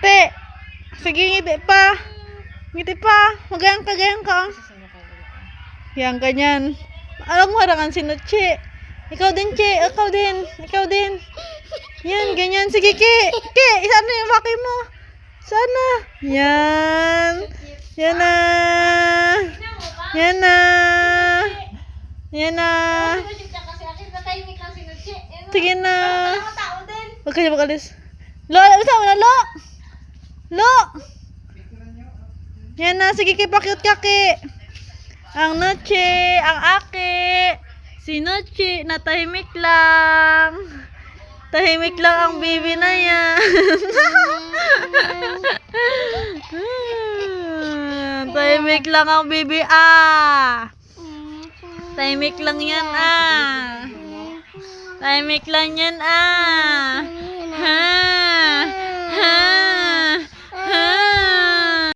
Ngiti. Sige, ngiti pa. Ngiti pa. Magayang ka, gayang ka. Yang ganyan. Alam mo, harangan si Nuchi. Ikaw din, Chi. Ikaw din. Ikaw din. Yan, ganyan. Sige, Ki. Ki, sana yung waki mo. Sana. Yan. Yan na. Yan na. Yan na. Sige na. Huwag ka niya makalis. Lo, isa mo na, Lo. Lo. Yan na. Sige, Ki. Pakyut ka, Ki. Ang Nuchi, ang Aki, si Nuchi, natahimik lang. Tahimik lang ang baby na yan. Tahimik lang ang baby, Tahimik lang yan, Tahimik lang yan, Ha?